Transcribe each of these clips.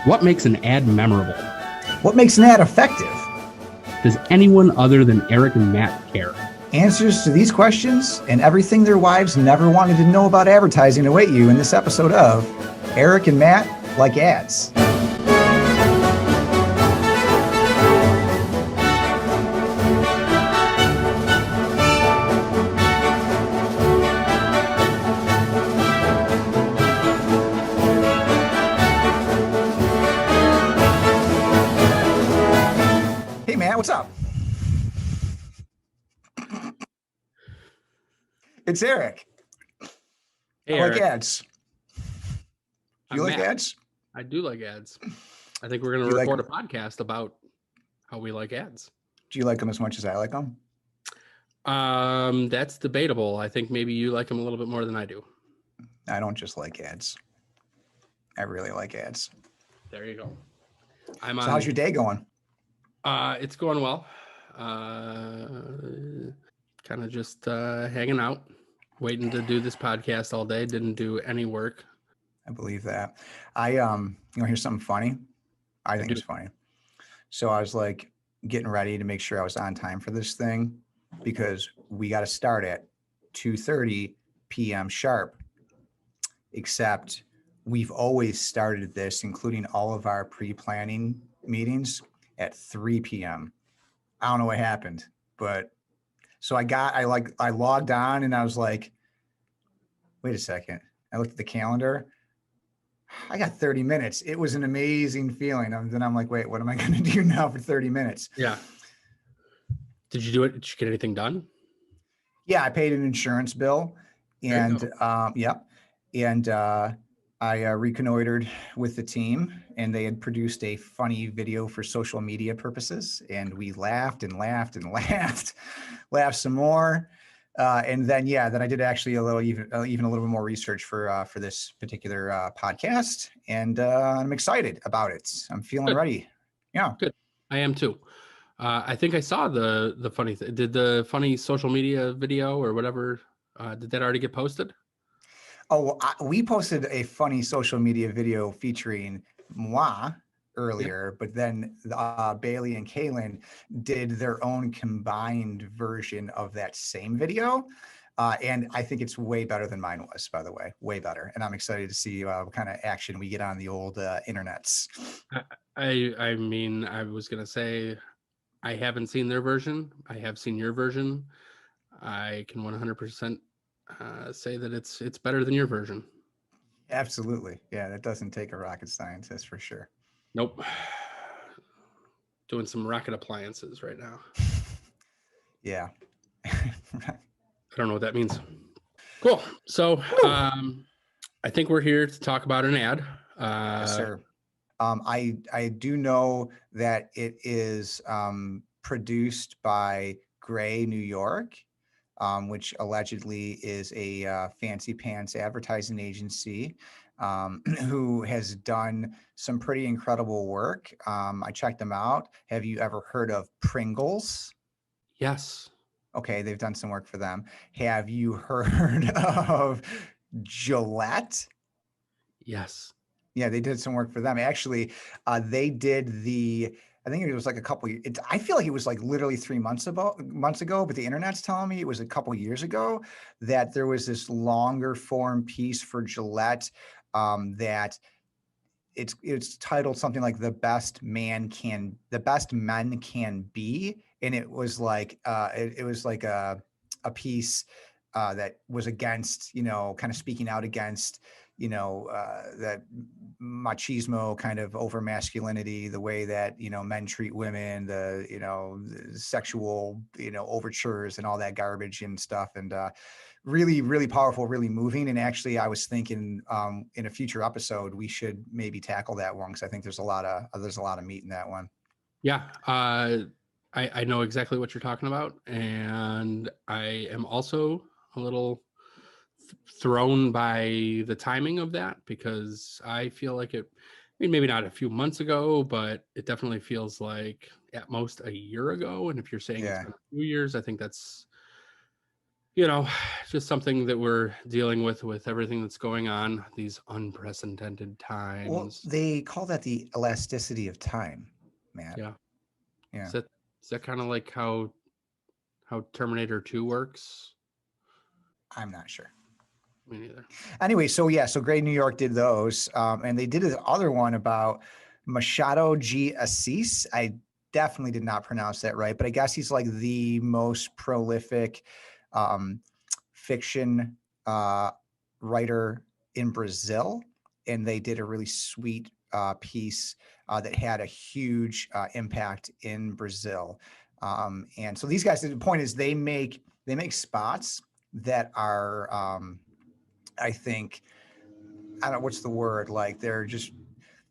What makes an ad memorable? What makes an ad effective? Does anyone other than Erik and Matt care? Answers to these questions and everything their wives never wanted to know about advertising await you in this episode of Erik and Matt Like Ads. Hey Matt, what's up? It's Erik. Hey, I like Erik. ads. Do you like Matt. ads? I do like ads. I think we're going Do to you record like- a podcast about how we like ads. Do you like them as much as I like them? That's debatable. I think maybe you like them a little bit more than I do. I don't just like ads. I really like ads. There you go. So how's your day going? It's going well. Kind of just hanging out, waiting to do this podcast all day. Didn't do any work. I believe that. You want to hear something funny? I think do. it's funny. So I was like getting ready to make sure I was on time for this thing because we got to start at 2:30 p.m. sharp. Except we've always started this, including all of our pre-planning meetings, at 3 p.m. I don't know what happened, but so I logged on and I was like, wait a second. I looked at the calendar. I got 30 minutes. It was an amazing feeling. Then I'm like, wait, what am I going to do now for 30 minutes? Yeah. Did you do it? Did you get anything done? Yeah, I paid an insurance bill and yep. And I reconnoitered with the team and they had produced a funny video for social media purposes. And we laughed and laughed and laughed some more. And then I did actually even a little bit more research for this particular podcast, and I'm excited about it. I'm feeling ready. Yeah, good. I am too. I think I saw the funny thing. Did the funny social media video or whatever? Did that already get posted? Oh, we posted a funny social media video featuring moi earlier, but then Bailey and Cayden did their own combined version of that same video. And I think it's way better than mine was, by the way, way better. And I'm excited to see what kind of action we get on the old internets. I mean, I was going to say, I haven't seen their version. I have seen your version. I can 100% say that it's better than your version. Absolutely. Yeah, that doesn't take a rocket scientist for sure. Nope. Doing some rocket appliances right now. Yeah. I don't know what that means. Cool. So I think we're here to talk about an ad. Yes, sir. I do know that it is produced by Gray, New York, which allegedly is a fancy pants advertising agency who has done some pretty incredible work. I checked them out. Have you ever heard of Pringles? Yes. Okay, they've done some work for them. Have you heard of Gillette? Yes. Yeah, they did some work for them. Actually, they did I think it was like I feel like it was like literally 3 months ago, but the internet's telling me it was a couple years ago that there was this longer form piece for Gillette that it's titled something like the best men can be. And it was like, it was like a piece that was against, kind of speaking out against, that machismo kind of over masculinity, the way that, men treat women, the sexual, overtures and all that garbage and stuff. And really, really powerful, really moving. And actually I was thinking in a future episode, we should maybe tackle that one because I think there's a lot of meat in that one. Yeah. I know exactly what you're talking about. And I am also a little thrown by the timing of that because I feel like maybe not a few months ago, but it definitely feels like at most a year ago. And if you're saying it's been a few years, I think that's you know, just something that we're dealing with everything that's going on, these unprecedented Well, times. they call that the elasticity of time, Matt. Yeah. Yeah, Is that kind of like how Terminator 2 works? I'm not sure. Me neither. Anyway, so yeah, so Great New York did those, and they did the other one about Machado G. Assis. I definitely did not pronounce that right, but I guess he's like the most prolific um, fiction writer in Brazil, and they did a really sweet piece that had a huge impact in Brazil. And so these guys, the point is, they make spots that are, I think, I don't know what's the word, like they're just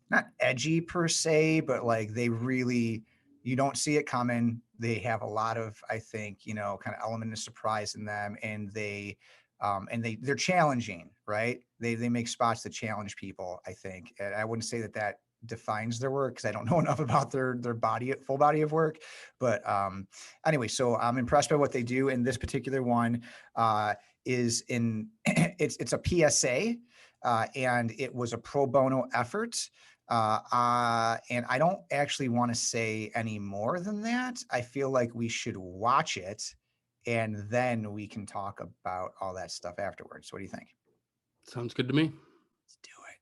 not edgy per se, but like they really, you don't see it coming. They have a lot of, I think, kind of element of surprise in them, and they're challenging, right? They make spots that challenge people, I think. And I wouldn't say that defines their work, because I don't know enough about their full body of work. But anyway, so I'm impressed by what they do. And this particular one is in it's a PSA, and it was a pro bono effort. And I don't actually want to say any more than that. I feel like we should watch it, and then we can talk about all that stuff afterwards. What do you think? Sounds good to me. Let's do it.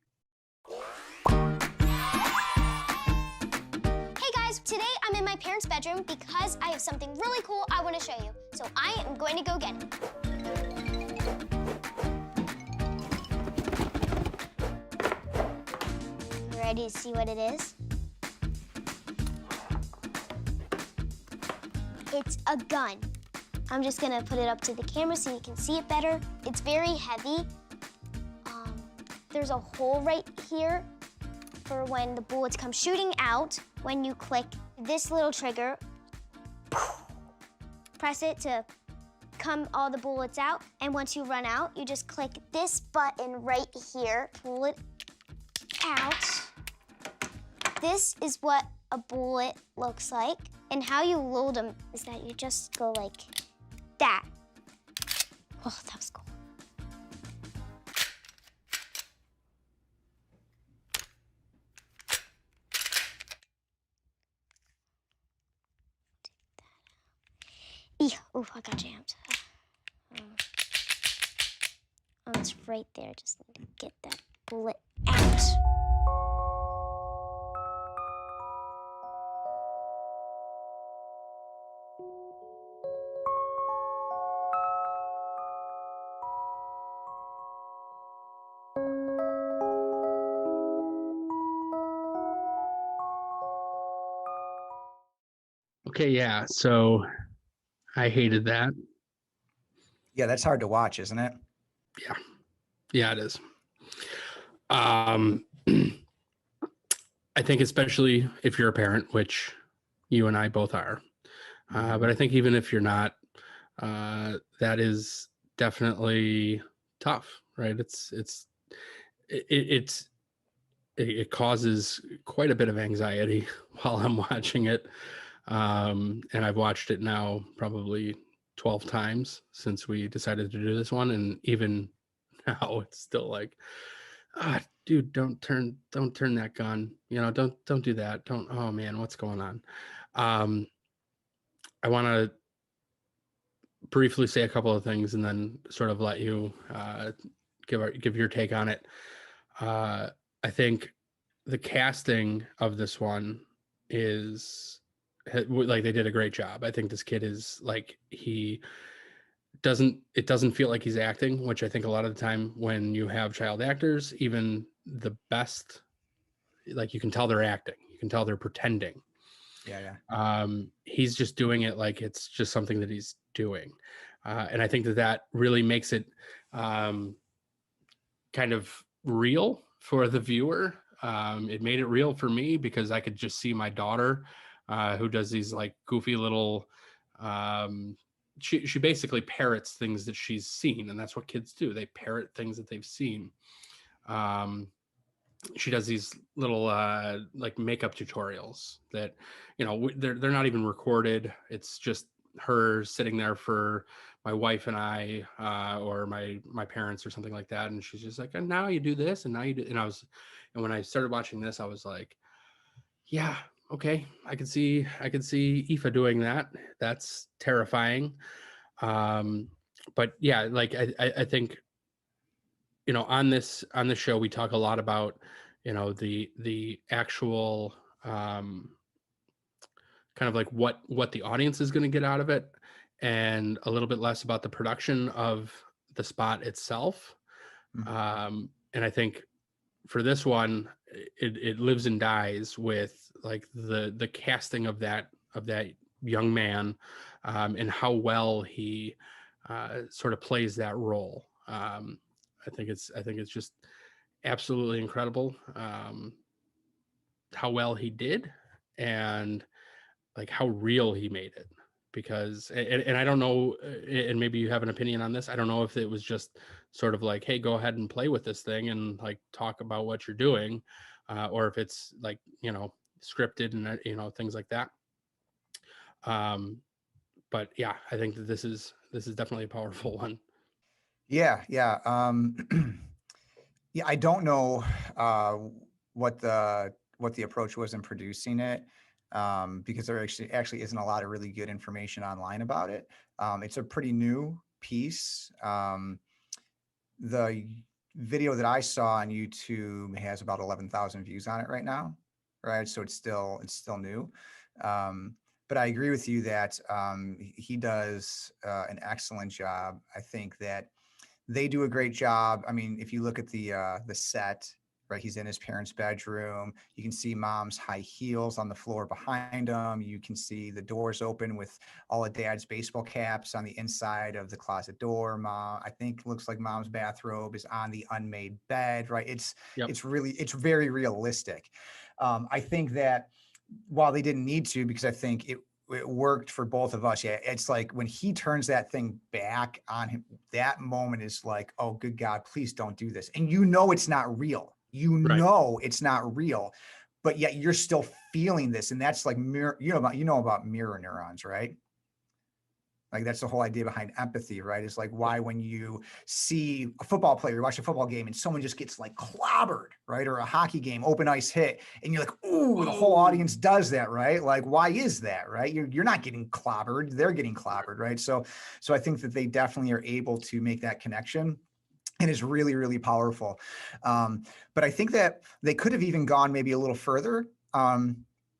Hey guys, today I'm in my parents' bedroom because I have something really cool I want to show you. So I am going to go get it. Ready to see what it is? It's a gun. I'm just gonna put it up to the camera so you can see it better. It's very heavy. There's a hole right here for when the bullets come shooting out. When you click this little trigger, press it to come all the bullets out. And once you run out, you just click this button right here, pull it out. This is what a bullet looks like. And how you load them is that you just go like that. Oh, that was cool. Oh, I got jammed. Oh, it's right there. Just need to get that bullet out. Okay, yeah. So I hated that. Yeah, that's hard to watch, isn't it? Yeah. Yeah, it is. I think especially if you're a parent, which you and I both are. But I think even if you're not, that is definitely tough, right? It causes quite a bit of anxiety while I'm watching it. And I've watched it now probably 12 times since we decided to do this one. And even now it's still like, dude, don't turn that gun. Don't do that. Don't, oh man, what's going on? I want to briefly say a couple of things and then sort of let you give your take on it. I think the casting of this one is like they did a great job. I think this kid is like it doesn't feel like he's acting, which I think a lot of the time when you have child actors, even the best, like you can tell they're acting, you can tell they're pretending. Yeah. He's just doing it like it's just something that he's doing. And I think that really makes it kind of real for the viewer. It made it real for me because I could just see my daughter who does these like goofy little, she basically parrots things that she's seen. And that's what kids do. They parrot things that they've seen. She does these little like makeup tutorials that they're not even recorded. It's just her sitting there for my wife and I, or my parents or something like that, and she's just like, and now you do this, and now you do, and when I started watching this, I was like, yeah, okay, I could see Aoife doing that. That's terrifying. But yeah, like I think, on this show we talk a lot about, the actual, kind of like what the audience is going to get out of it, and a little bit less about the production of the spot itself. And I think for this one, it lives and dies with like the casting of that young man, and how well he sort of plays that role. I think it's just absolutely incredible, how well he did, and like how real he made it. Because and I don't know, and maybe you have an opinion on this, I don't know if it was just sort of like, hey, go ahead and play with this thing and like talk about what you're doing, or if it's like, scripted and things like that. But yeah, I think that this is definitely a powerful one. Yeah, yeah. Yeah, I don't know what the approach was in producing it, because there actually isn't a lot of really good information online about it. It's a pretty new piece. The video that I saw on YouTube has about 11,000 views on it right now, right? So it's still new. But I agree with you that he does an excellent job. I think that they do a great job. I mean, if you look at the set, right, he's in his parents' bedroom. You can see mom's high heels on the floor behind him. You can see the doors open with all of dad's baseball caps on the inside of the closet door. Mom, I think looks like mom's bathrobe is on the unmade bed, right? It's very realistic. I think that while they didn't need to, because I think it worked for both of us. Yeah, it's like when he turns that thing back on him, that moment is like, oh, good God, please don't do this. And it's not real. It's not real, but yet you're still feeling this. And that's like mirror, about mirror neurons, right? Like that's the whole idea behind empathy, right? It's like why when you see a football player, watch a football game and someone just gets like clobbered, right? Or a hockey game, open ice hit, and you're like, ooh, the whole audience does that, right? Like, why is that, right? You're not getting clobbered, they're getting clobbered, right? So I think that they definitely are able to make that connection. And it's really, really powerful. But I think that they could have even gone maybe a little further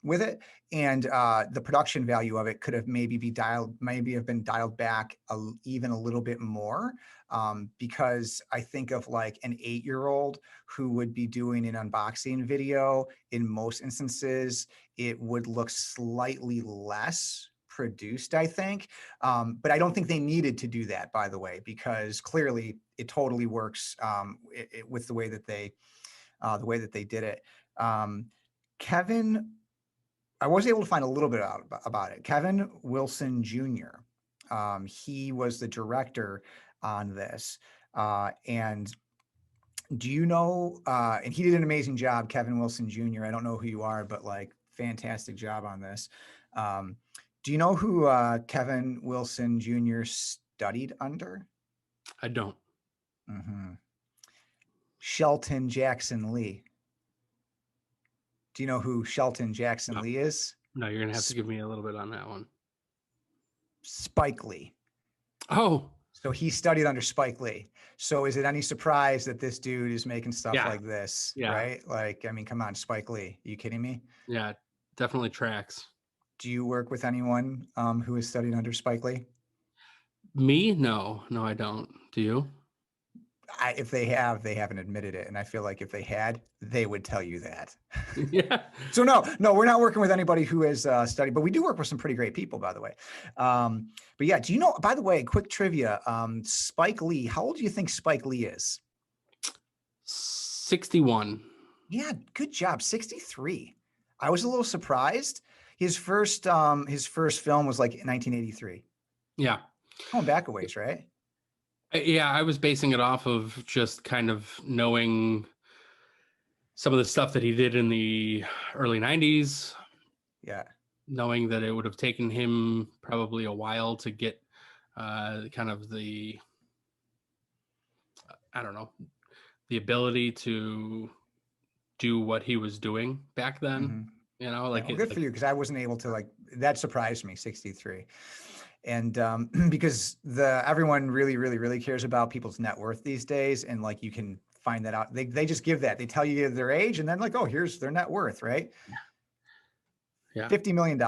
with it, and the production value of it could have maybe have been dialed back even a little bit more, because I think of like an 8-year-old who would be doing an unboxing video. In most instances, it would look slightly less produced, I think. But I don't think they needed to do that, by the way, because clearly it totally works with the way that they did it. Kevin, I was able to find a little bit out about it. Kevin Wilson Jr. He was the director on this, and do you know? And he did an amazing job, Kevin Wilson Jr. I don't know who you are, but like fantastic job on this. Do you know who Kevin Wilson Jr. studied under? I don't. Shelton Jackson Lee. Do you know who Shelton Jackson Lee is? No, you're gonna have to give me a little bit on that one. Spike Lee. Oh, so he studied under Spike Lee. So is it any surprise that this dude is making stuff like this? Yeah. Right? Like, I mean, come on, Spike Lee. Are you kidding me? Yeah, definitely tracks. Do you work with anyone who has studied under Spike Lee? Me? No, I don't. Do you? If they have, they haven't admitted it. And I feel like if they had, they would tell you that. Yeah. So no, we're not working with anybody who has studied, but we do work with some pretty great people, by the way. But yeah, do you know, by the way, quick trivia, Spike Lee, how old do you think Spike Lee is? 61. Yeah, good job. 63. I was a little surprised. His first film was like 1983. Yeah. Going back a ways, right? Yeah, I was basing it off of just kind of knowing some of the stuff that he did in the early 90s. Yeah. Knowing that it would have taken him probably a while to get kind of the, I don't know, the ability to do what he was doing back then. You know, Yeah, like well, it, good like, for you, because I wasn't able to, like, that surprised me, 63. And because everyone really, really, really cares about people's net worth these days. And like, you can find that out. They just give that. They tell you their age and then like, oh, here's their net worth, right? yeah, $50 million.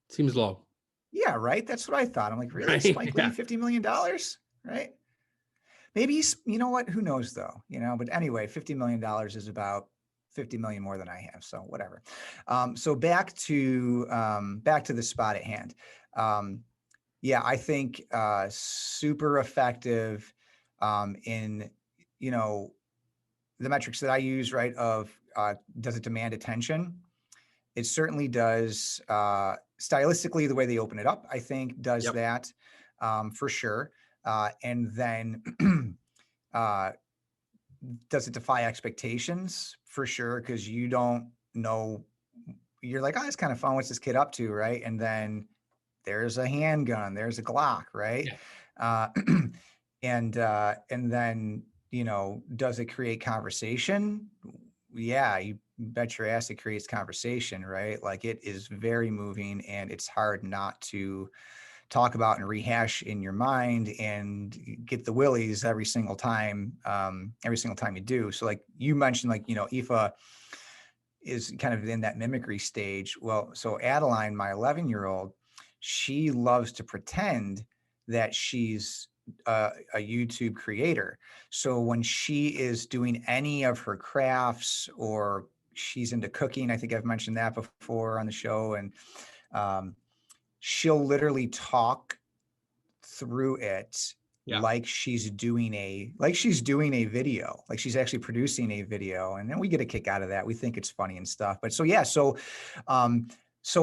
seems low, Yeah, right. That's what I thought. I'm like, really? right? Spike Lee, Yeah, $50 million? Right? Maybe he's, you know what? Who knows though? You know, but anyway, $50 million is about 50 million more than I have. So whatever. So back to the spot at hand. Yeah, I think super effective in, you know, the metrics that I use, right? Of does it demand attention? It certainly does. Stylistically, the way they open it up, I think, does yep, that for sure. And then uh, does it defy expectations? For sure, because you don't know. You're like, oh, it's kind of fun. What's this kid up to, right? And then there's a handgun, there's a Glock, right? yeah, Uh, and then, you know, does it create conversation? Yeah, you bet your ass it creates conversation, right? Like, it is very moving and it's hard not to talk about and rehash in your mind and get the willies every single time you do. So like you mentioned, like, you know, Aoife is kind of in that mimicry stage. Well, so Adeline, my 11-year-old, she loves to pretend that she's a YouTube creator. So when she is doing any of her crafts, or she's into cooking, I think I've mentioned that before on the show, and um, she'll literally talk through it yeah. like she's doing a video, like she's actually producing a video, and then we get a kick out of that. We think it's funny and stuff. But so yeah, so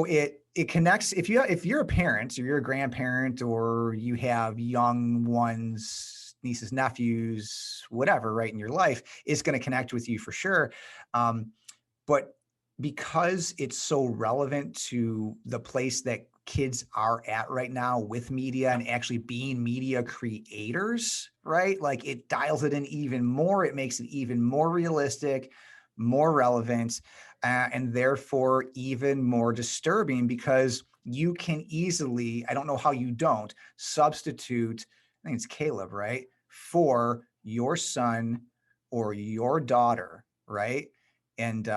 it connects. If you're a parent, or you're a grandparent, or you have young ones, nieces, nephews, whatever, right, in your life, it's going to connect with you for sure. But because it's so relevant to the place that kids are at right now with media and actually being media creators, right? Like, it dials it in even more. It makes it even more realistic, more relevant, and therefore even more disturbing, because you can easily, I don't know how you don't, substitute, I think it's Caleb, right, for your son or your daughter, right? And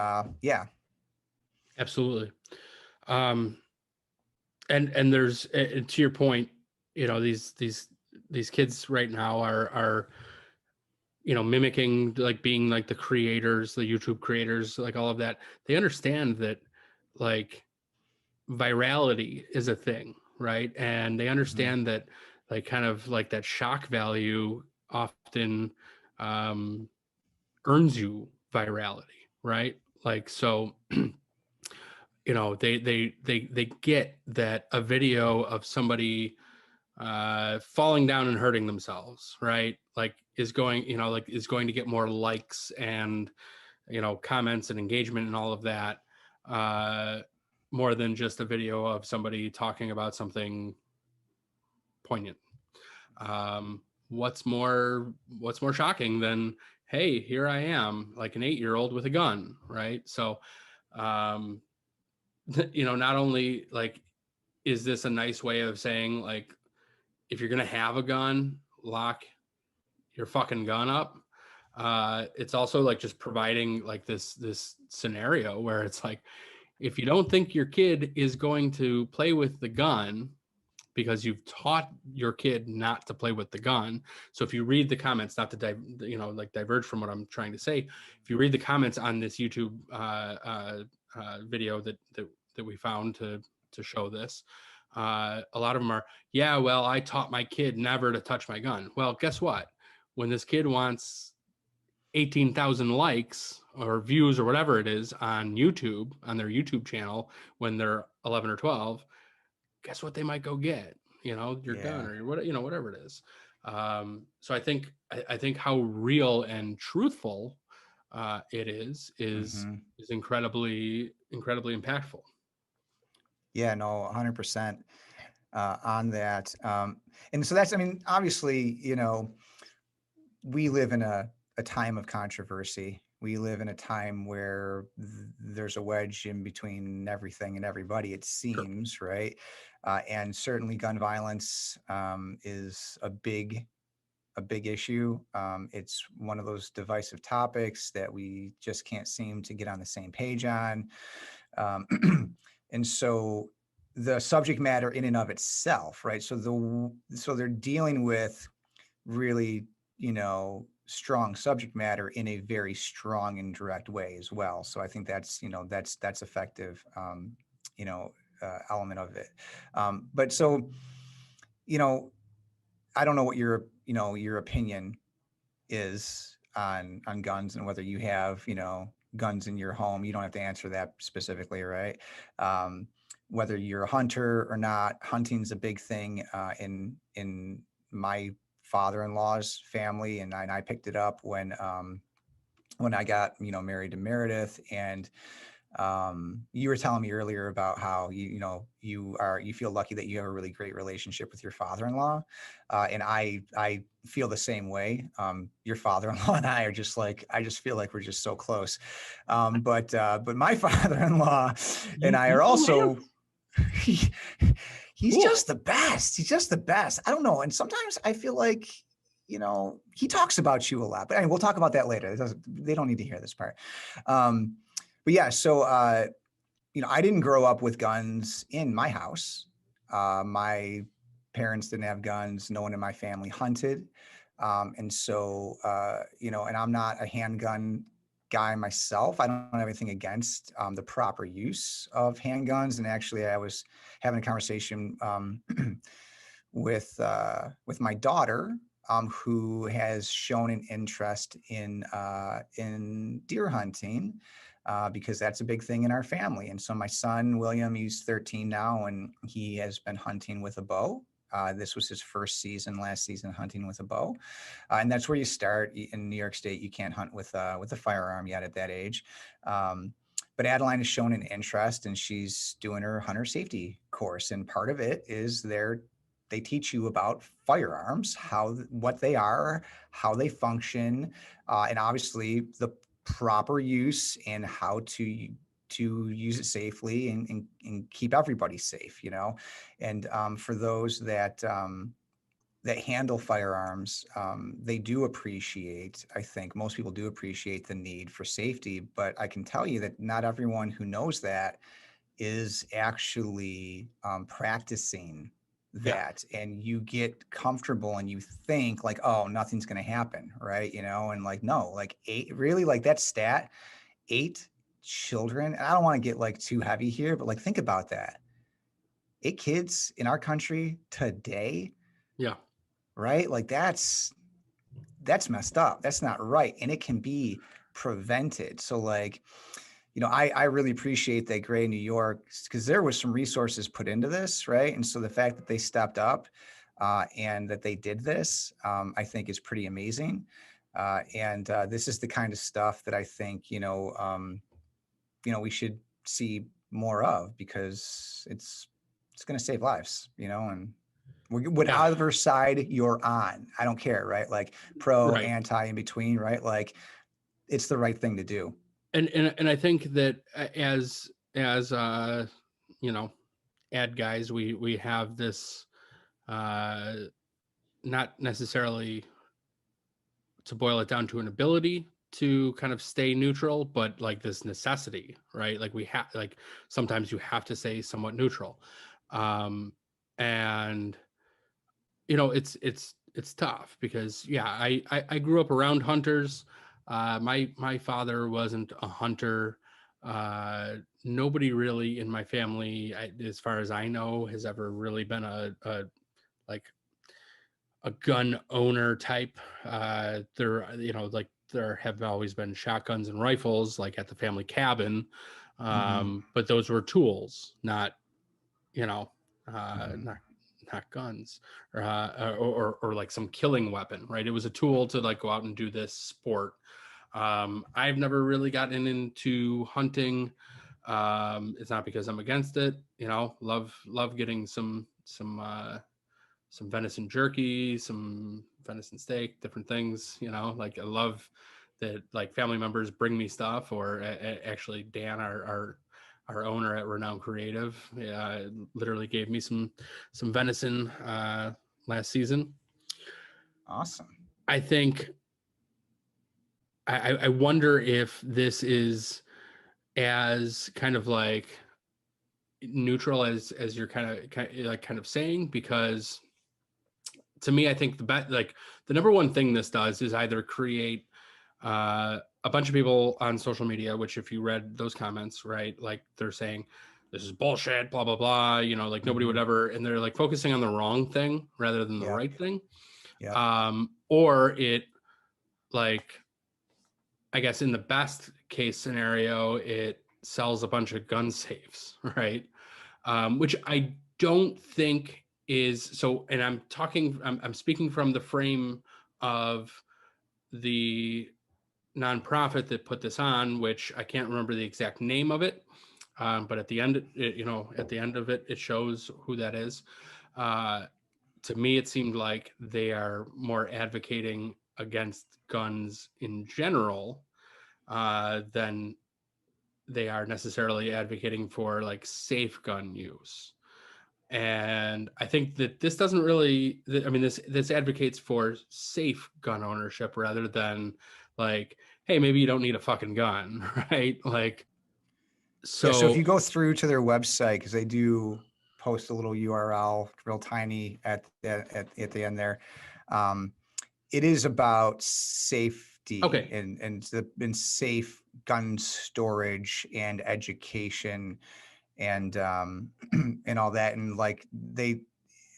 yeah. Absolutely. Um, and there's, and to your point, you know, these kids right now are, you know, mimicking, like being like the creators, the YouTube creators, like all of that. They understand that, like, virality is a thing, right? And they Mhm. understand that, like, kind of like that shock value often um earns you virality, right? Like, so you know, they get that a video of somebody falling down and hurting themselves, right, like is going, you know, like is going to get more likes and, you know, comments and engagement and all of that, uh more than just a video of somebody talking about something poignant. What's more shocking than, hey, here I am, like an 8-year-old with a gun, right? So um you know, not only like is this a nice way of saying, like, if you're gonna have a gun, lock your fucking gun up. It's also like just providing like this scenario where it's like, if you don't think your kid is going to play with the gun because you've taught your kid not to play with the gun. So if you read the comments, not to you know, like diverge from what I'm trying to say, if you read the comments on this YouTube video that we found to show this, a lot of them are, yeah, well, I taught my kid never to touch my gun. Well, guess what? When this kid wants 18,000 likes or views or whatever it is on YouTube, on their YouTube channel, when they're 11 or 12, guess what they might go get? You know, your gun Yeah. or your what, you know, whatever it is. So I think how real and truthful it Mhm. is incredibly impactful. Yeah, no, 100%. on that. And so that's, I mean, obviously, you know, we live in a time of controversy. We live in a time where there's a wedge in between everything and everybody, it Sure. seems, right? And certainly gun violence is a big issue. It's one of those divisive topics that we just can't seem to get on the same page on. And so the subject matter in and of itself, right? So they're dealing with really, you know, strong subject matter in a very strong and direct way as well. So I think that's, you know, that's effective, you know, element of it. But so, you know, I don't know what your, you know, your opinion is on guns and whether you have, you know, guns in your home. You don't have to answer that specifically, right? Whether you're a hunter or not, hunting's a big thing in my father-in-law's family, and I picked it up when I got, you know, married to Meredith. And you were telling me earlier about how you know you feel lucky that you have a really great relationship with your father-in-law, and I feel the same way. Your father-in-law and I are just like, I just feel like we're just so close. But my father-in-law and I are also he, he's Cool. just the best. He's just the best. I don't know. And sometimes I feel like, you know, he talks about you a lot, but anyway, we'll talk about that later. They don't need to hear this part. But yeah, so, you know, I didn't grow up with guns in my house. My parents didn't have guns. No one in my family hunted. And so, you know, and I'm not a handgun guy myself. I don't have anything against the proper use of handguns. And actually, I was having a conversation with my daughter, who has shown an interest in deer hunting, because that's a big thing in our family. And so my son William, he's 13 now, and he has been hunting with a bow. This was his first season, last season, hunting with a bow, and that's where you start. In New York State, you can't hunt with a firearm yet at that age. But Adeline has shown an interest, and she's doing her hunter safety course, and part of it is they teach you about firearms, what they are, how they function, and obviously the proper use and how to use it safely and keep everybody safe, you know. And for those that handle firearms, they do appreciate, I think most people do appreciate the need for safety, but I can tell you that not everyone who knows that is actually practicing Yeah. that. And you get comfortable and you think like, oh, nothing's going to happen, right? You know, and like, no, like 8, really, like that stat, 8 children, and I don't want to get like too heavy here, but like think about that. 8 kids in our country today, Yeah. right? Like that's messed up. That's not right. And it can be prevented. So like, you know, I really appreciate that Gray New York, because there was some resources put into this, right? And so the fact that they stepped up and that they did this, I think is pretty amazing. And this is the kind of stuff that I think, you know, we should see more of, because it's going to save lives, you know. And Yeah. whatever side you're on, I don't care, right? Like pro, Right. anti, in between, right? Like it's the right thing to do. And I think that as you know, ad guys, we have this uh not necessarily, to boil it down to, an ability to kind of stay neutral, but like this necessity, right? Like we have, like sometimes you have to stay somewhat neutral. And you know, it's tough because yeah, I grew up around hunters. My father wasn't a hunter. Nobody really in my family, as far as I know, has ever really been a like a gun owner type. There, you know, like there have always been shotguns and rifles, like at the family cabin, but those were tools, not, you know, not guns, or like some killing weapon, right? It was a tool to like go out and do this sport. I've never really gotten into hunting. It's not because I'm against it, you know. Love getting some some venison jerky, some venison steak, different things, you know, like I love that like family members bring me stuff, or actually Dan, our owner at Renowned Creative, literally gave me some venison last season. Awesome. I think I wonder if this is as kind of like neutral as you're kind of saying, because to me, I think the number one thing this does is either create a bunch of people on social media, which if you read those comments, right, like they're saying this is bullshit, blah, blah, blah, you know, like nobody would ever, and they're like focusing on the wrong thing rather than the right thing. Or it, like, I guess in the best case scenario, it sells a bunch of gun safes, right? Which I don't think is so. And I'm speaking from the frame of the nonprofit that put this on, which I can't remember the exact name of it. But at the end, at the end of it, it shows who that is. To me, it seemed like they are more advocating against guns in general than they are necessarily advocating for like safe gun use. And I think that this doesn't really, I mean, this advocates for safe gun ownership rather than like, hey, maybe you don't need a fucking gun, right? Like, So if you go through to their website, because they do post a little URL, real tiny at the end there, it is about safety and safe gun storage and education and and all that. And like I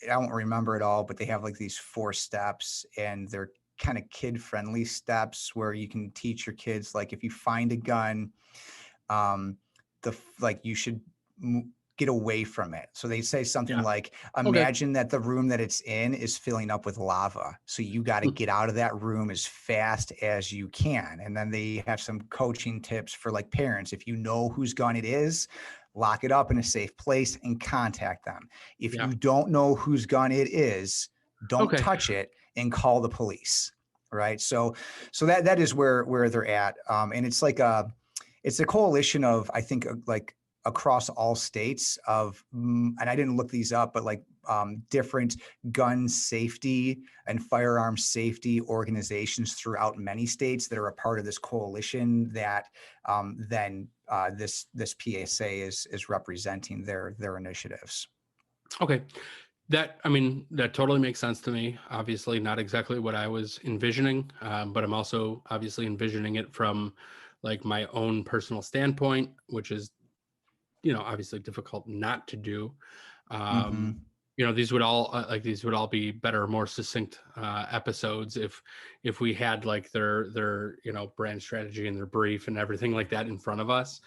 don't remember it all, but they have like these 4 steps, and they're kind of kid friendly steps where you can teach your kids, like if you find a gun, you should get away from it. So they say something like, imagine that the room that it's in is filling up with lava. So you got to get out of that room as fast as you can. And then they have some coaching tips for like parents. If you know whose gun it is, lock it up in a safe place and contact them. If you don't know whose gun it is, don't touch it and call the police. Right. So that is where they're at. And it's like it's a coalition of, I think, like across all states of, and I didn't look these up, but like different gun safety and firearm safety organizations throughout many states that are a part of this coalition that then this PSA is representing their initiatives. Okay. That totally makes sense to me. Obviously not exactly what I was envisioning, but I'm also obviously envisioning it from like my own personal standpoint, which is, obviously difficult not to do. These would all be better, more succinct episodes if we had like their brand strategy and their brief and everything like that in front of us.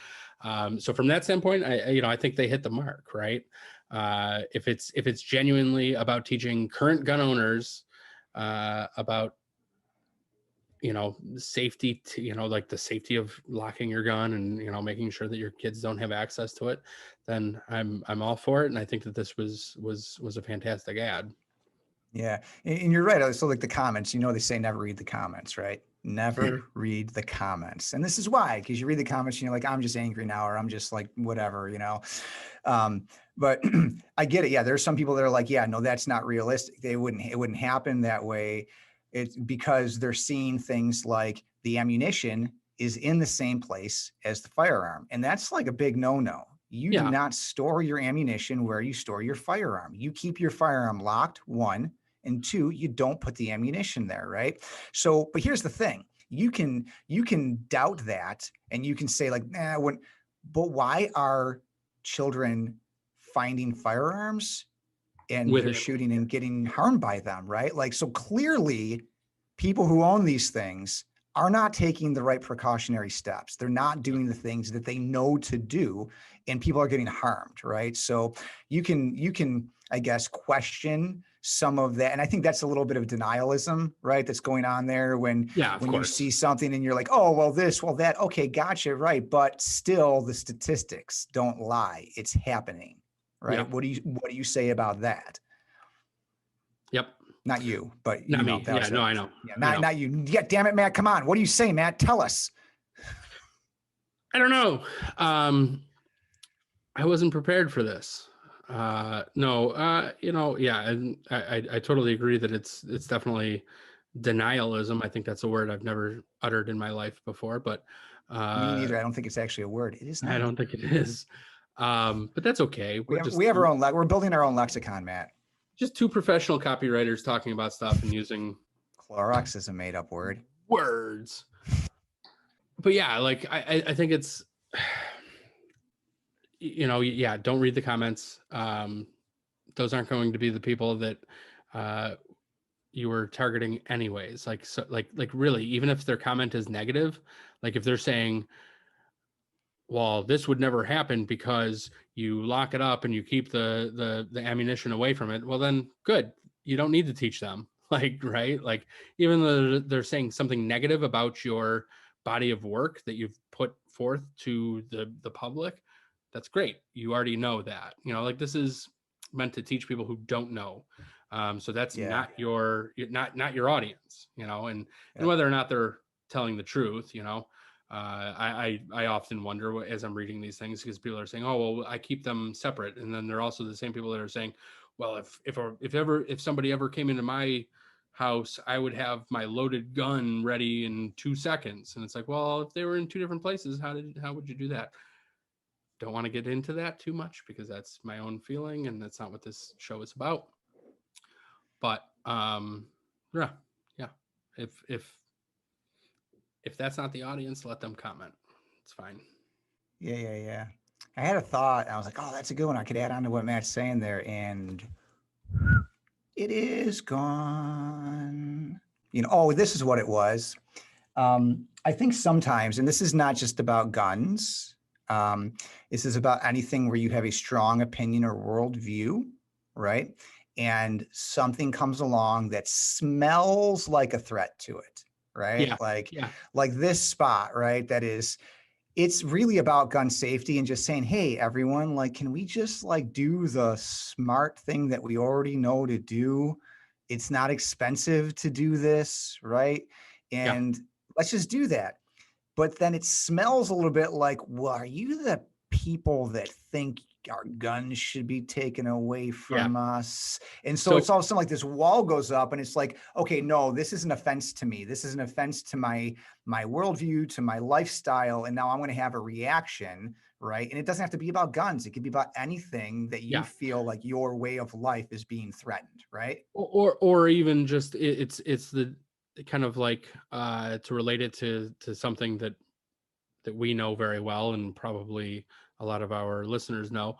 So from that standpoint, I think they hit the mark, right? If it's genuinely about teaching current gun owners about safety, like the safety of locking your gun and making sure that your kids don't have access to it, then I'm all for it. And I think that this was a fantastic ad. Yeah, and you're right. So like the comments, they say never read the comments, right? Never read the comments. And this is why, because you read the comments and you're like, I'm just angry now, or I'm just like, whatever, but I get it. Yeah. There's some people that are like, yeah, no, that's not realistic. It wouldn't happen that way. It's because they're seeing things like the ammunition is in the same place as the firearm. And that's like a big no-no. You do not store your ammunition where you store your firearm. You keep your firearm locked, 1, and 2, you don't put the ammunition there, right? So, but here's the thing. You can doubt that, and you can say like, but why are children finding firearms and they're shooting and getting harmed by them, right? Like, so clearly people who own these things are not taking the right precautionary steps. They're not doing the things that they know to do, and people are getting harmed, right? So you can, I guess, question some of that. And I think that's a little bit of denialism, right? That's going on there when you see something and you're like, oh, well, this, well, that, okay, gotcha, right. But still the statistics don't lie. It's happening, right? Yeah. What do you say about that? Yep. Not you, but Not you know, me. that Yeah. was No, I know. yeah, I know. not you. Yeah, damn it, Matt. Come on. What do you say, Matt? Tell us. I don't know. I wasn't prepared for this. No, yeah, and I totally agree that it's definitely denialism. I think that's a word I've never uttered in my life before, but Me neither. I don't think it's actually a word. It is I not. don't think it is. But that's okay. We have our own. We're building our own lexicon, Matt. Just two professional copywriters talking about stuff and using Clorox is a made-up word. words. But yeah, like I think it's, yeah, don't read the comments. Those aren't going to be the people that you were targeting anyways. Like, so like really, even if their comment is negative, like if they're saying, well, this would never happen because you lock it up and you keep the ammunition away from it, well then good, you don't need to teach them. Like, right, like even though they're saying something negative about your body of work that you've put forth to the public, that's great, you already know that, like this is meant to teach people who don't know. So that's Yeah. not not your audience, and Yep. whether or not they're telling the truth, I often wonder as I'm reading these things, because people are saying, oh, well, I keep them separate. And then they're also the same people that are saying, well, if somebody ever came into my house, I would have my loaded gun ready in 2 seconds. And it's like, well, if they were in two different places, how would you do that? Don't want to get into that too much because that's my own feeling and that's not what this show is about. But yeah. If that's not the audience, let them comment. It's fine. Yeah. I had a thought. I was like, oh, that's a good one. I could add on to what Matt's saying there, and it is gone. Oh, this is what it was. I think sometimes, and this is not just about guns. This is about anything where you have a strong opinion or worldview, right? And something comes along that smells like a threat to it, right? Yeah. Like this spot, right? It's really about gun safety and just saying, hey, everyone, like, can we just like do the smart thing that we already know to do? It's not expensive to do this, right? And let's just do that. But then it smells a little bit like, well, are you the people that think our guns should be taken away from us? And so it's all of a sudden like this wall goes up and it's like, okay, no, this is an offense to me. This is an offense to my worldview, to my lifestyle. And now I'm going to have a reaction, right? And it doesn't have to be about guns. It could be about anything that you feel like your way of life is being threatened, right? Or even just it's the kind of like to relate it to something that we know very well and probably a lot of our listeners know.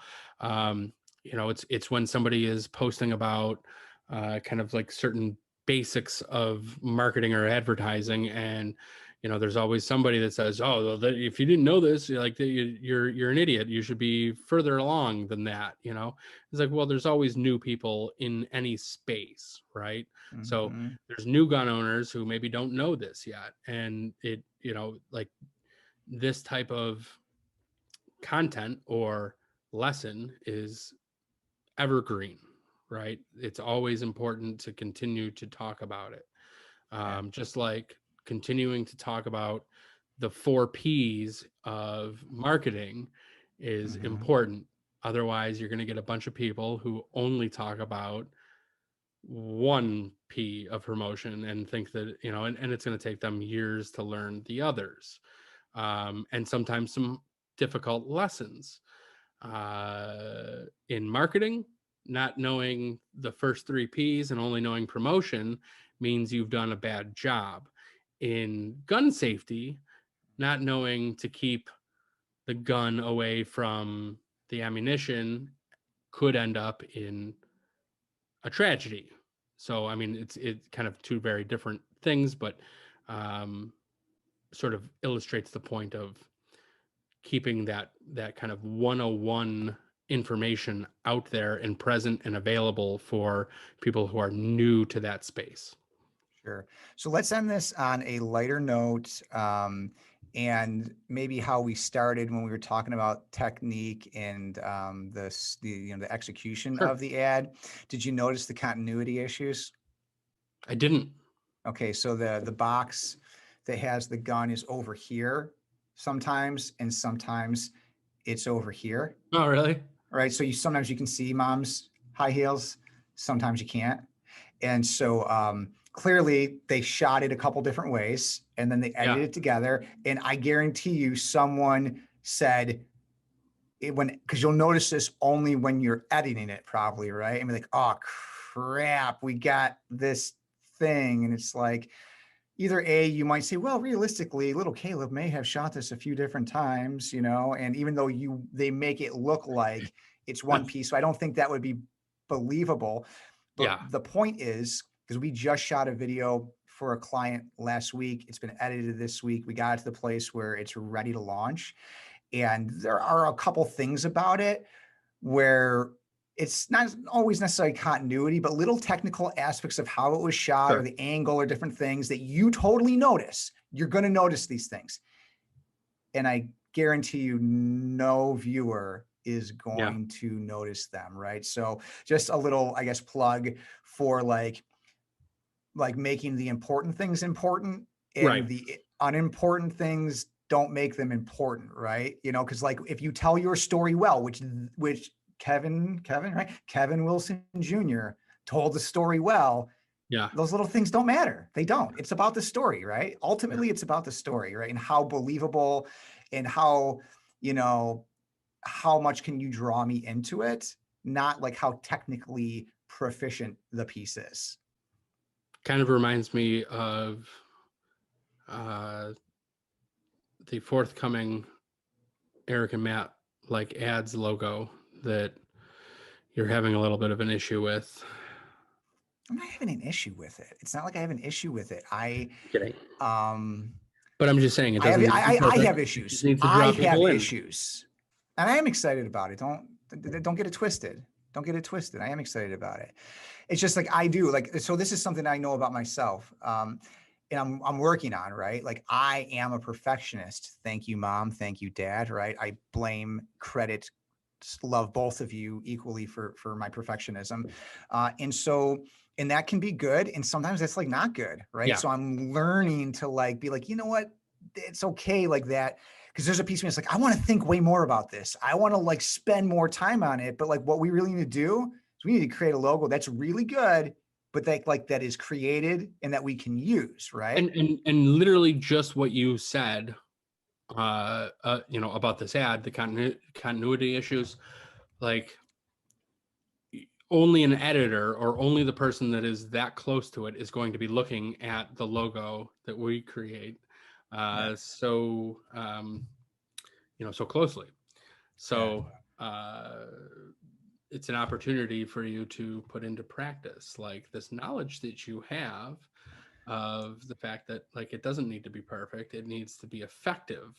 It's when somebody is posting about kind of like certain basics of marketing or advertising, and there's always somebody that says, oh, if you didn't know this, you're an idiot, you should be further along than that. It's like, well, there's always new people in any space, right? So there's new gun owners who maybe don't know this yet, and it like this type of content or lesson is evergreen, right? It's always important to continue to talk about it. Just like continuing to talk about the 4 P's of marketing is important. Otherwise, you're going to get a bunch of people who only talk about 1 P of promotion and think that, and it's going to take them years to learn the others. And sometimes some difficult lessons in marketing. Not knowing the first 3 P's and only knowing promotion means you've done a bad job. In gun safety, not knowing to keep the gun away from the ammunition could end up in a tragedy. So, I mean, it's kind of 2 very different things, but sort of illustrates the point of keeping that kind of 101 information out there and present and available for people who are new to that space. Sure. So let's end this on a lighter note. and maybe how we started when we were talking about technique and the execution Sure. of the ad. Did you notice the continuity issues? I didn't. Okay, so the box that has the gun is over here sometimes, and sometimes it's over here. Oh, really? Right. So sometimes you can see mom's high heels, sometimes you can't. And so clearly they shot it a couple different ways and then they edited it together. And I guarantee you someone said because you'll notice this only when you're editing it probably, right? And be like, oh crap, we got this thing. And it's like, either A, you might say, well, realistically, little Caleb may have shot this a few different times, and even though they make it look like it's one piece, so I don't think that would be believable. But the point is, because we just shot a video for a client last week, it's been edited this week. We got it to the place where it's ready to launch. And there are a couple things about it where it's not always necessarily continuity, but little technical aspects of how it was shot or the angle or different things that you totally notice. You're going to notice these things. And I guarantee you no viewer is going to notice them, right? So just a little, I guess, plug for like making the important things important and the unimportant things don't make them important, right? Because like if you tell your story well, which Kevin, right? Kevin Wilson Jr. told the story well. Yeah. Those little things don't matter. They don't. It's about the story, right? Ultimately, it's about the story, right? And how believable and how much can you draw me into it? Not like how technically proficient the piece is. Kind of reminds me of the forthcoming Erik and Matt ads logo that you're having a little bit of an issue with. I'm not having an issue with it. It's not like I have an issue with it. Kidding. But I'm just saying it doesn't. I have issues. I have issues, and I am excited about it. Don't get it twisted. Don't get it twisted. I am excited about it. It's just like I do. So this is something I know about myself, and I'm working on, right? Like I am a perfectionist. Thank you, Mom. Thank you, Dad. Right? I blame, credit, love both of you equally for my perfectionism, and that can be good, and sometimes that's not good, right? Yeah. So I'm learning to be like, you know what, it's okay like that, because there's a piece of me that's I want to think way more about this. I want to spend more time on it, but what we really need to do is we need to create a logo that's really good, but that is created and that we can use, right? And literally just what you said. About this ad, the continuity issues, only an editor or only the person that is that close to it is going to be looking at the logo that we create so closely. So it's an opportunity for you to put into practice this knowledge that you have of the fact that it doesn't need to be perfect, it needs to be effective.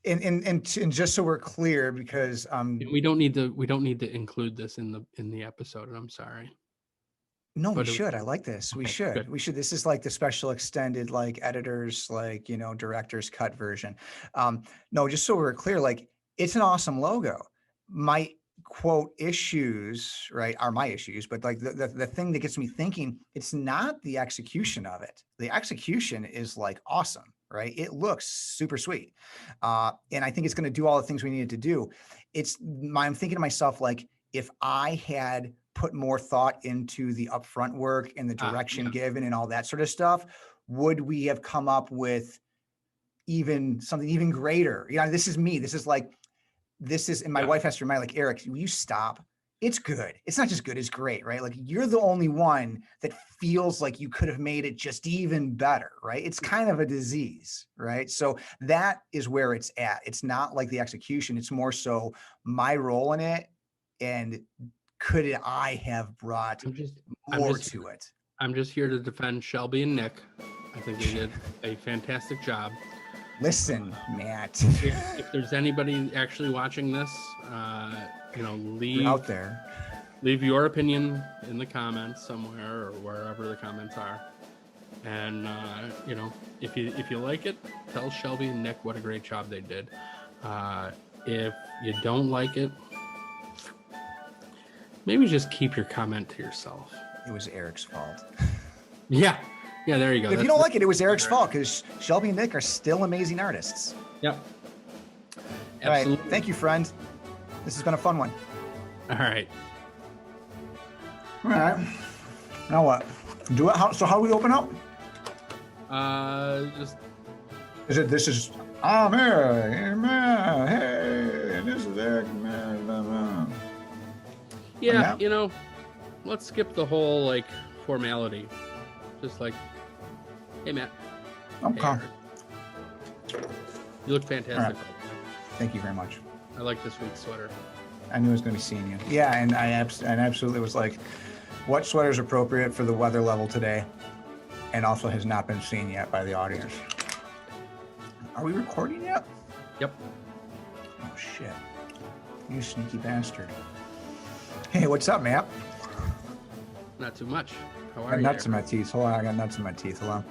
And just so we're clear, because we don't need to include this in the episode, and I'm sorry. No, we should. I like this. Okay, we should. Good. We should. This is the special extended editors, director's cut version. No, just so we're clear, it's an awesome logo. My quote issues, right, are my issues, but the thing that gets me thinking, it's not the execution of it. The execution is awesome, right? It looks super sweet. And I think it's going to do all the things we needed to do. I'm thinking to myself, if I had put more thought into the upfront work and the direction given and all that sort of stuff, would we have come up with something even greater? This is me. And my wife has to remind Erik, will you stop? It's good. It's not just good, it's great, right? You're the only one that feels like you could have made it just even better, right? It's kind of a disease, right? So that is where it's at. It's not the execution. It's more so my role in it. And could I have brought more to it? I'm just here to defend Shelby and Nick. I think they did a fantastic job. Listen, Matt. If there's anybody actually watching this, leave out there. Leave your opinion in the comments somewhere or wherever the comments are. And you know, if you like it, tell Shelby and Nick what a great job they did. If you don't like it, maybe just keep your comment to yourself. It was Erik's fault. Yeah, there you go. If you don't like it, it was Erik's fault because Shelby and Nick are still amazing artists. Yep. All right. Absolutely. Thank you, friend. This has been a fun one. All right. All right. Now what? Do it. So how do we open up? Just This is I'm Erik Matt. Hey, and this is Erik Matt. yeah, you know, let's skip the whole like formality. Just like, hey Matt. Okay. Hey, Erik. You look fantastic. Thank you very much. I like this week's sweater. I knew I was going to be seeing you. Yeah, and I absolutely was like, what sweater is appropriate for the weather level today? And also has not been seen yet by the audience. Are we recording yet? Yep. Oh, shit. You sneaky bastard. Hey, what's up, Matt? Not too much. How I are got you? nuts in my teeth. Hold on, I got nuts in my teeth. Hold on.